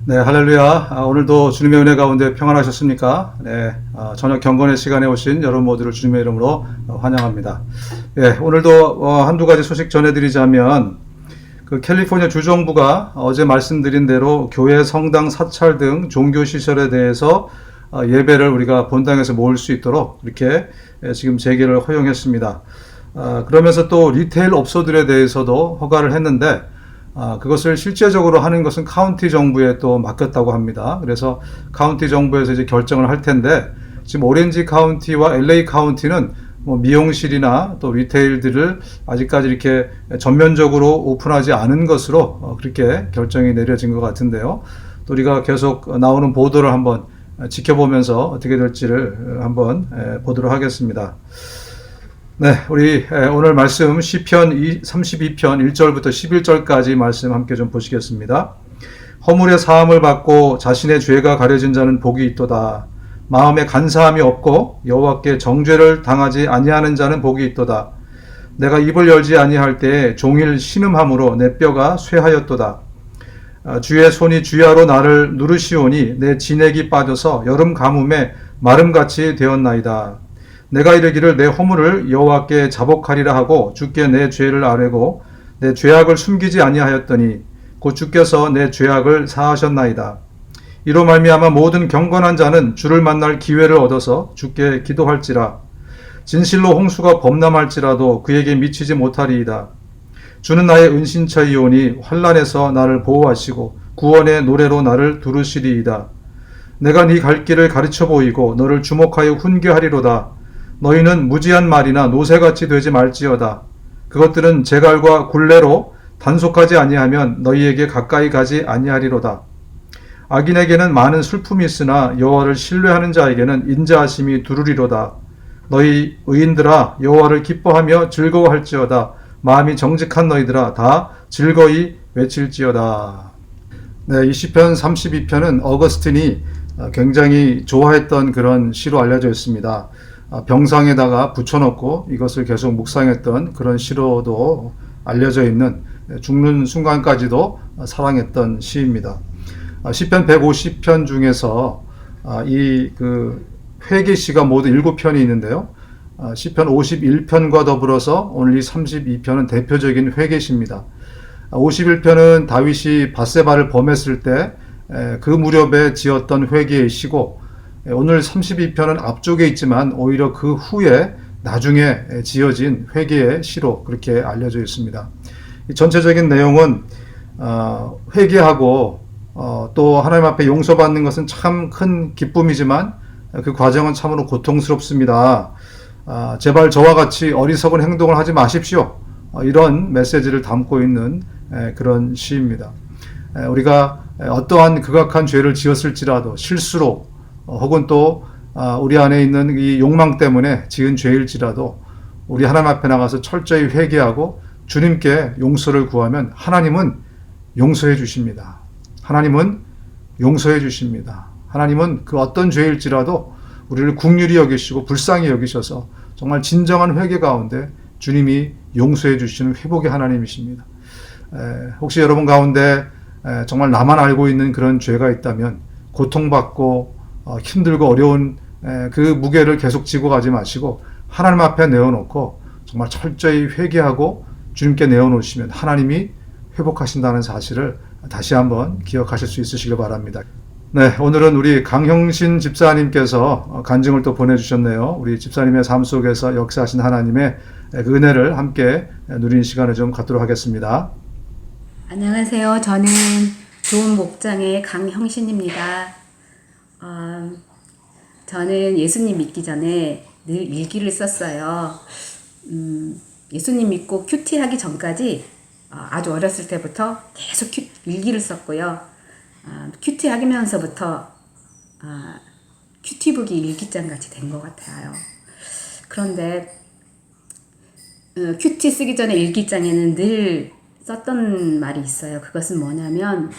네, 할렐루야. 오늘도 주님의 은혜 가운데 평안하셨습니까? 네, 저녁 경건의 시간에 오신 여러분 모두를 주님의 이름으로 환영합니다. 예, 오늘도 한두 가지 소식 전해드리자면, 그 캘리포니아 주정부가 어제 말씀드린 대로 교회, 성당, 사찰 등 종교 시설에 대해서 예배를 우리가 본당에서 모을 수 있도록 이렇게 지금 재개를 허용했습니다. 그러면서 또 리테일 업소들에 대해서도 허가를 했는데, 그것을 실제적으로 하는 것은 카운티 정부에 또 맡겼다고 합니다. 그래서 카운티 정부에서 이제 결정을 할 텐데, 지금 오렌지 카운티와 LA 카운티는 뭐 미용실이나 또 리테일들을 아직까지 이렇게 전면적으로 오픈하지 않은 것으로 그렇게 결정이 내려진 것 같은데요. 또 우리가 계속 나오는 보도를 한번 지켜보면서 어떻게 될지를 한번 보도록 하겠습니다. 네, 우리 오늘 말씀 시편 32편 1절부터 11절까지 말씀 함께 좀 보시겠습니다. 허물의 사함을 받고 자신의 죄가 가려진 자는 복이 있도다. 마음에 간사함이 없고 여호와께 정죄를 당하지 아니하는 자는 복이 있도다. 내가 입을 열지 아니할 때에 종일 신음함으로 내 뼈가 쇠하였도다. 주의 손이 주야로 나를 누르시오니 내 진액이 빠져서 여름 가뭄에 마름같이 되었나이다. 내가 이르기를 내 허물을 여호와께 자복하리라 하고 주께 내 죄를 아뢰고 내 죄악을 숨기지 아니하였더니 곧 주께서 내 죄악을 사하셨나이다. 이로 말미암아 모든 경건한 자는 주를 만날 기회를 얻어서 주께 기도할지라. 진실로 홍수가 범람할지라도 그에게 미치지 못하리이다. 주는 나의 은신처이오니 환난에서 나를 보호하시고 구원의 노래로 나를 두르시리이다. 내가 네 갈 길을 가르쳐 보이고 너를 주목하여 훈계하리로다. 너희는 무지한 말이나 노새같이 되지 말지어다. 그것들은 제갈과 굴레로 단속하지 아니하면 너희에게 가까이 가지 아니하리로다. 악인에게는 많은 슬픔이 있으나 여호와를 신뢰하는 자에게는 인자하심이 두루리로다. 너희 의인들아 여호와를 기뻐하며 즐거워할지어다. 마음이 정직한 너희들아 다 즐거이 외칠지어다. 네, 이 시편 32편은 어거스틴이 굉장히 좋아했던 그런 시로 알려져 있습니다. 병상에다가 붙여놓고 이것을 계속 묵상했던 그런 시로도 알려져 있는, 죽는 순간까지도 사랑했던 시입니다. 시편 150편 중에서 이 그 회개시가 모두 7편이 있는데요. 시편 51편과 더불어서 오늘 이 32편은 대표적인 회개시입니다. 51편은 다윗이 밧세바를 범했을 때 그 무렵에 지었던 회개의 시고, 오늘 32편은 앞쪽에 있지만 오히려 그 후에 나중에 지어진 회개의 시로 그렇게 알려져 있습니다. 이 전체적인 내용은 회개하고 또 하나님 앞에 용서받는 것은 참 큰 기쁨이지만 그 과정은 참으로 고통스럽습니다. 제발 저와 같이 어리석은 행동을 하지 마십시오. 이런 메시지를 담고 있는 그런 시입니다. 우리가 어떠한 극악한 죄를 지었을지라도 실수로 혹은 또 우리 안에 있는 이 욕망 때문에 지은 죄일지라도 우리 하나님 앞에 나가서 철저히 회개하고 주님께 용서를 구하면 하나님은 용서해 주십니다. 하나님은 용서해 주십니다. 하나님은 그 어떤 죄일지라도 우리를 긍휼히 여기시고 불쌍히 여기셔서 정말 진정한 회개 가운데 주님이 용서해 주시는 회복의 하나님이십니다. 혹시 여러분 가운데 정말 나만 알고 있는 그런 죄가 있다면 고통받고 힘들고 어려운 그 무게를 계속 지고 가지 마시고 하나님 앞에 내어놓고 정말 철저히 회개하고 주님께 내어놓으시면 하나님이 회복하신다는 사실을 다시 한번 기억하실 수 있으시길 바랍니다. 네, 오늘은 우리 강형신 집사님께서 간증을 또 보내주셨네요. 우리 집사님의 삶 속에서 역사하신 하나님의 그 은혜를 함께 누리는 시간을 좀 갖도록 하겠습니다. 안녕하세요. 저는 좋은 목장의 강형신입니다. 저는 예수님 믿기 전에 늘 일기를 썼어요. 예수님 믿고 큐티하기 전까지 아주 어렸을 때부터 계속 일기를 썼고요. 큐티하면서부터 큐티북이 일기장 같이 된 것 같아요. 그런데 큐티 쓰기 전에 일기장에는 늘 썼던 말이 있어요. 그것은 뭐냐면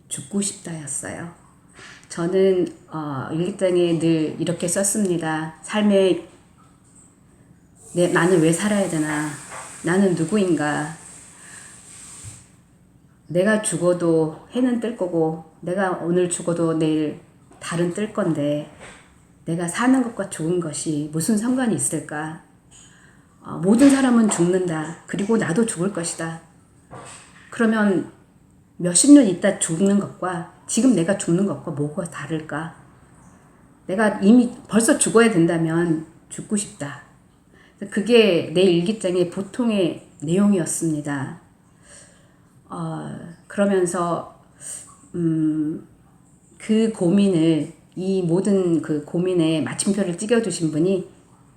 죽고 싶다였어요. 저는 일기장에 늘 이렇게 썼습니다. 삶에 나는 왜 살아야 되나? 나는 누구인가? 내가 죽어도 해는 뜰 거고 내가 오늘 죽어도 내일 달은 뜰 건데 내가 사는 것과 죽은 것이 무슨 상관이 있을까? 모든 사람은 죽는다. 그리고 나도 죽을 것이다. 그러면 몇십 년 있다 죽는 것과 지금 내가 죽는 것과 뭐가 다를까? 내가 이미 벌써 죽어야 된다면 죽고 싶다. 그게 내 일기장의 보통의 내용이었습니다. 그러면서 그 고민을 이 모든 그 고민에 마침표를 찍어주신 분이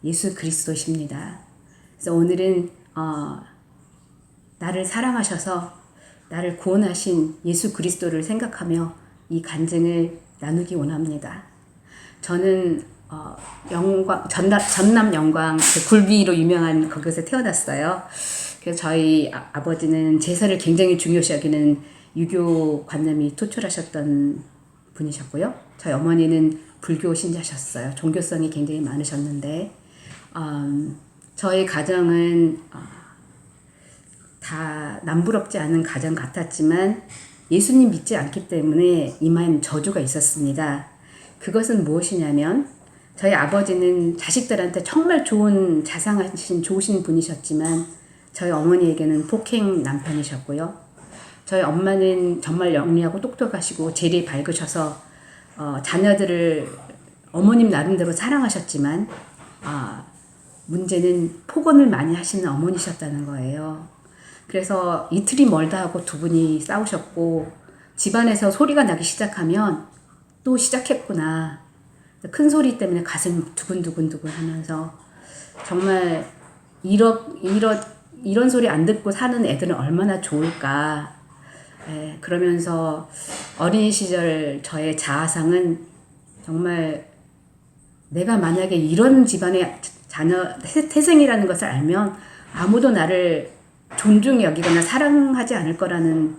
예수 그리스도십니다. 그래서 오늘은 나를 사랑하셔서 나를 구원하신 예수 그리스도를 생각하며 이 간증을 나누기 원합니다. 저는 영광 전남 영광 그 굴비로 유명한 거기서 태어났어요. 그래서 저희 아버지는 제사를 굉장히 중요시 여기는 유교 관념이 투철하셨던 분이셨고요. 저희 어머니는 불교 신자셨어요. 종교성이 굉장히 많으셨는데 저희 가정은 다 남부럽지 않은 가정 같았지만 예수님 믿지 않기 때문에 이마엔 저주가 있었습니다. 그것은 무엇이냐면 저희 아버지는 자식들한테 정말 좋은 자상하신 좋으신 분이셨지만 저희 어머니에게는 폭행 남편이셨고요. 저희 엄마는 정말 영리하고 똑똑하시고 재리 밝으셔서 자녀들을 어머님 나름대로 사랑하셨지만 문제는 폭언을 많이 하시는 어머니셨다는 거예요. 그래서 이틀이 멀다 하고 두 분이 싸우셨고 집안에서 소리가 나기 시작하면 또 시작했구나. 큰 소리 때문에 가슴 두근두근두근 하면서 정말 이런 소리 안 듣고 사는 애들은 얼마나 좋을까. 그러면서 어린 시절 저의 자아상은 정말 내가 만약에 이런 집안의 자녀 태생이라는 것을 알면 아무도 나를 존중히 여기거나 사랑하지 않을 거라는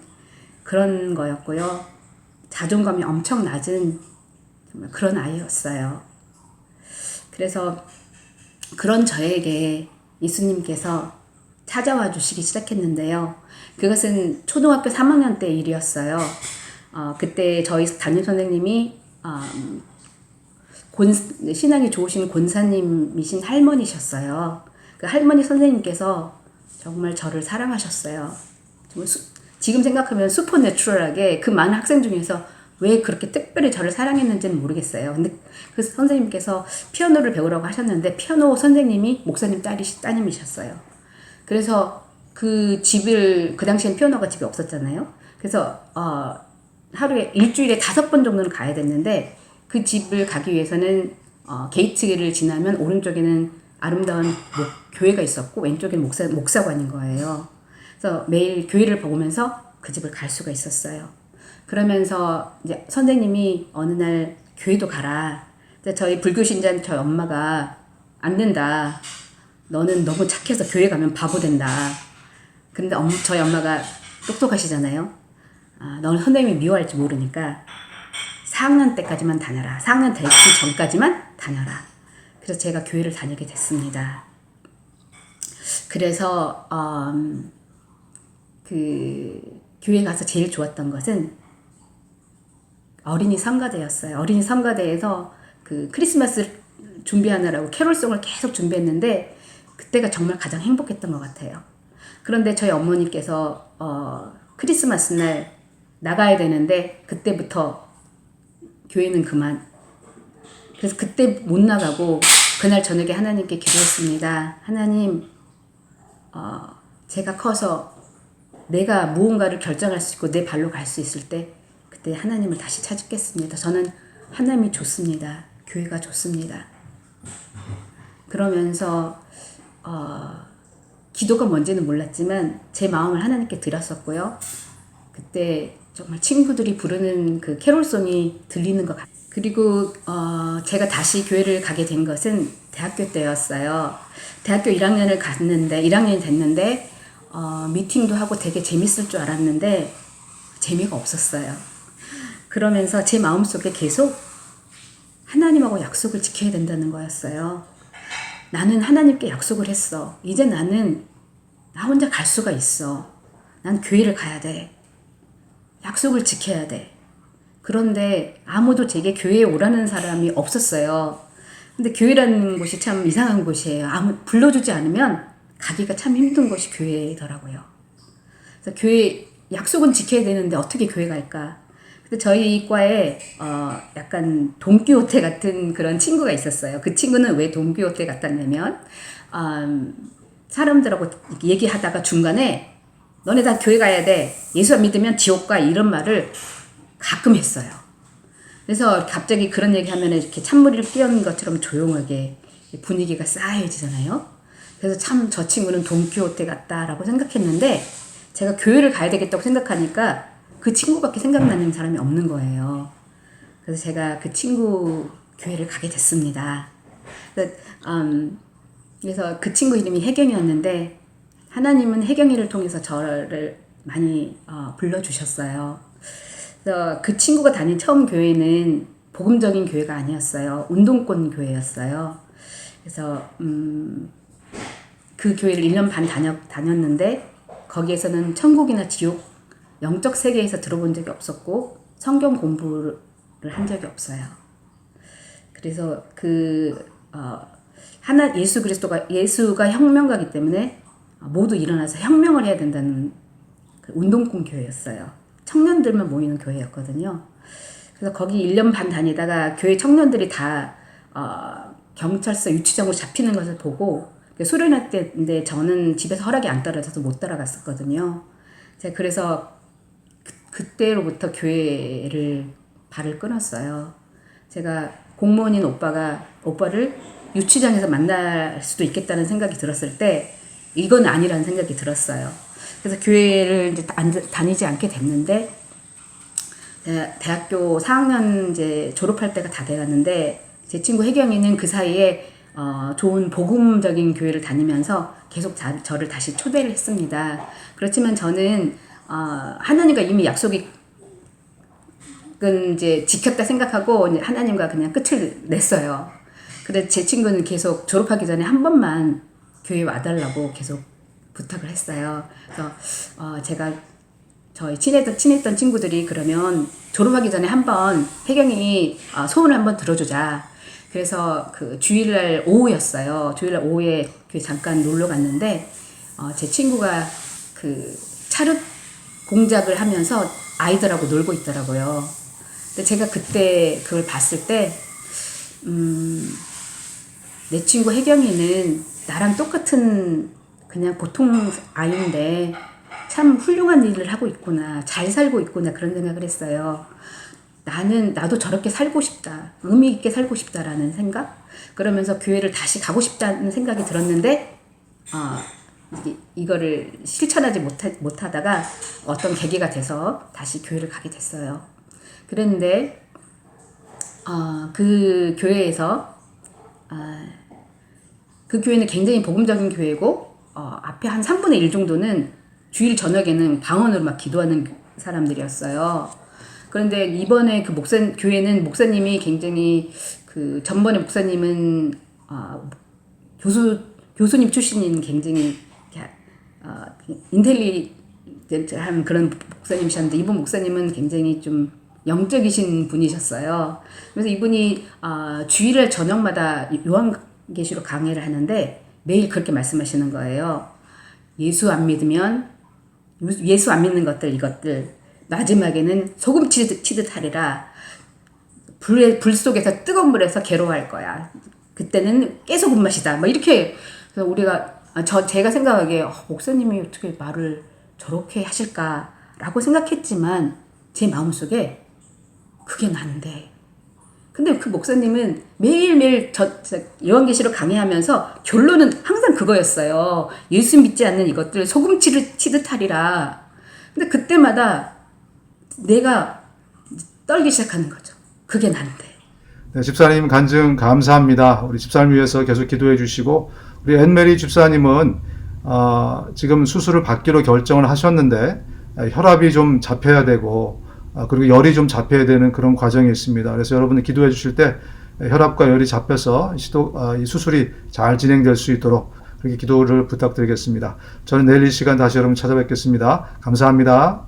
그런 거였고요. 자존감이 엄청 낮은 정말 그런 아이였어요. 그래서 그런 저에게 예수님께서 찾아와 주시기 시작했는데요. 그것은 초등학교 3학년 때 일이었어요. 그때 저희 담임 선생님이 신앙이 좋으신 권사님이신 할머니셨어요. 그 할머니 선생님께서 정말 저를 사랑하셨어요. 정말 지금 생각하면 슈퍼내추럴하게 그 많은 학생 중에서 왜 그렇게 특별히 저를 사랑했는지는 모르겠어요. 근데 그 선생님께서 피아노를 배우라고 하셨는데 피아노 선생님이 목사님 따님이셨어요. 그래서 그 집을 그 당시엔 피아노가 집에 없었잖아요. 그래서 하루에 일주일에 5번 정도는 가야 됐는데 그 집을 가기 위해서는 게이트를 지나면 오른쪽에는 아름다운 교회가 있었고 왼쪽에는 목사관인 거예요. 그래서 매일 교회를 보면서 그 집을 갈 수가 있었어요. 그러면서 이제 선생님이 어느 날 교회도 가라. 저희 불교 신자는 저희 엄마가 안 된다. 너는 너무 착해서 교회 가면 바보 된다. 근데 저희 엄마가 똑똑하시잖아요. 너는 선생님이 미워할지 모르니까 4학년 때까지만 다녀라. 4학년 되기 전까지만 다녀라. 그래서 제가 교회를 다니게 됐습니다. 그래서 그 교회 가서 제일 좋았던 것은 어린이 성가대였어요. 어린이 성가대에서 그 크리스마스 준비하느라고 캐롤송을 계속 준비했는데 그때가 정말 가장 행복했던 것 같아요. 그런데 저희 어머니께서 크리스마스 날 나가야 되는데 그때부터 교회는 그만. 그래서 그때 못 나가고 그날 저녁에 하나님께 기도했습니다. 하나님, 제가 커서 내가 무언가를 결정할 수 있고 내 발로 갈 수 있을 때 그때 하나님을 다시 찾겠습니다. 저는 하나님이 좋습니다. 교회가 좋습니다. 그러면서 기도가 뭔지는 몰랐지만 제 마음을 하나님께 드렸었고요. 그때 정말 친구들이 부르는 그 캐롤송이 들리는 것 같아요. 그리고 제가 다시 교회를 가게 된 것은 대학교 때였어요. 대학교 1학년을 갔는데 1학년이 됐는데 미팅도 하고 되게 재밌을 줄 알았는데 재미가 없었어요. 그러면서 제 마음속에 계속 하나님하고 약속을 지켜야 된다는 거였어요. 나는 하나님께 약속을 했어. 이제 나는 나 혼자 갈 수가 있어. 난 교회를 가야 돼. 약속을 지켜야 돼. 그런데 아무도 제게 교회에 오라는 사람이 없었어요. 근데 교회라는 곳이 참 이상한 곳이에요. 불러주지 않으면 가기가 참 힘든 곳이 교회더라고요. 그래서 교회 약속은 지켜야 되는데 어떻게 교회 갈까? 근데 저희 과에 약간 돈키호테 같은 그런 친구가 있었어요. 그 친구는 왜 돈키호테 같았냐면 사람들하고 얘기하다가 중간에 너네 다 교회 가야 돼. 예수 안 믿으면 지옥 가. 이런 말을 가끔 했어요. 그래서 갑자기 그런 얘기하면 이렇게 찬물을 끼얹는 것처럼 조용하게 분위기가 싸해지잖아요. 그래서 참 저 친구는 돈키호테 같다라고 생각했는데 제가 교회를 가야 되겠다고 생각하니까 그 친구밖에 생각나는 사람이 없는 거예요. 그래서 제가 그 친구 교회를 가게 됐습니다. 그래서 그 친구 이름이 혜경이었는데 하나님은 혜경이를 통해서 저를 많이 불러주셨어요. 그래서 그 친구가 다닌 처음 교회는 복음적인 교회가 아니었어요. 운동권 교회였어요. 그래서 그 교회를 1년 반 다녔는데 거기에서는 천국이나 지옥, 영적 세계에서 들어본 적이 없었고 성경 공부를 한 적이 없어요. 그래서 예수가 혁명가이기 때문에 모두 일어나서 혁명을 해야 된다는 그 운동권 교회였어요. 청년들만 모이는 교회였거든요. 그래서 거기 1년 반 다니다가 교회 청년들이 다 경찰서 유치장으로 잡히는 것을 보고 수련회 때인데 저는 집에서 허락이 안 떨어져서 못 따라갔었거든요. 제가 그래서 그때로부터 교회를 발을 끊었어요. 제가 공무원인 오빠를 유치장에서 만날 수도 있겠다는 생각이 들었을 때 이건 아니라는 생각이 들었어요. 그래서 교회를 이제 다니지 않게 됐는데 대학교 4학년 이제 졸업할 때가 다 돼갔는데 제 친구 혜경이는 그 사이에 좋은 복음적인 교회를 다니면서 계속 저를 다시 초대를 했습니다. 그렇지만 저는 하나님과 이미 약속이 이제 지켰다 생각하고 하나님과 그냥 끝을 냈어요. 근데 제 친구는 계속 졸업하기 전에 한 번만 교회에 와달라고 계속 부탁을 했어요. 그래서 제가 저희 친했던 친구들이 그러면 졸업하기 전에 한번 혜경이 소원을 한번 들어주자. 그래서 그 주일날 오후였어요. 주일날 오후에 교회 잠깐 놀러 갔는데 제 친구가 그 찰흙 공작을 하면서 아이들하고 놀고 있더라고요. 근데 제가 그때 그걸 봤을 때 내 친구 혜경이는 나랑 똑같은 그냥 보통 아이인데 참 훌륭한 일을 하고 있구나, 잘 살고 있구나 그런 생각을 했어요. 나도 저렇게 살고 싶다, 의미 있게 살고 싶다라는 생각. 그러면서 교회를 다시 가고 싶다는 생각이 들었는데 이거를 실천하지 못하다가 어떤 계기가 돼서 다시 교회를 가게 됐어요. 그랬는데 그 교회에서 그 교회는 굉장히 복음적인 교회고 앞에 한 3분의 1 정도는 주일 저녁에는 방언으로 막 기도하는 사람들이었어요. 그런데 이번에 그 교회는 목사님이 굉장히 전번에 목사님은 교수님 출신인 굉장히 인텔리전트한 그런 목사님이셨는데 이번 목사님은 굉장히 좀 영적이신 분이셨어요. 그래서 이분이 주일날 저녁마다 요한계시록 강해를 하는데 매일 그렇게 말씀하시는 거예요. 예수 안 믿는 이것들 마지막에는 소금 치듯 하리라. 불 속에서 뜨거운 물에서 괴로워할 거야. 그때는 깨소금 맛이다. 뭐 이렇게. 그래서 제가 생각하기에 목사님이 어떻게 말을 저렇게 하실까라고 생각했지만 제 마음속에 그게 난데. 근데 그 목사님은 매일매일 요한계시록 강의하면서 결론은 항상 그거였어요. 예수 믿지 않는 이것들 소금 치듯 하리라. 근데 그때마다 내가 떨기 시작하는 거죠. 그게 난데. 네, 집사님 간증 감사합니다. 우리 집사님 위해서 계속 기도해 주시고 우리 앤메리 집사님은 지금 수술을 받기로 결정을 하셨는데 혈압이 좀 잡혀야 되고 그리고 열이 좀 잡혀야 되는 그런 과정이 있습니다. 그래서 여러분들 기도해 주실 때 혈압과 열이 잡혀서 이 수술이 잘 진행될 수 있도록 그렇게 기도를 부탁드리겠습니다. 저는 내일 이 시간 다시 여러분 찾아뵙겠습니다. 감사합니다.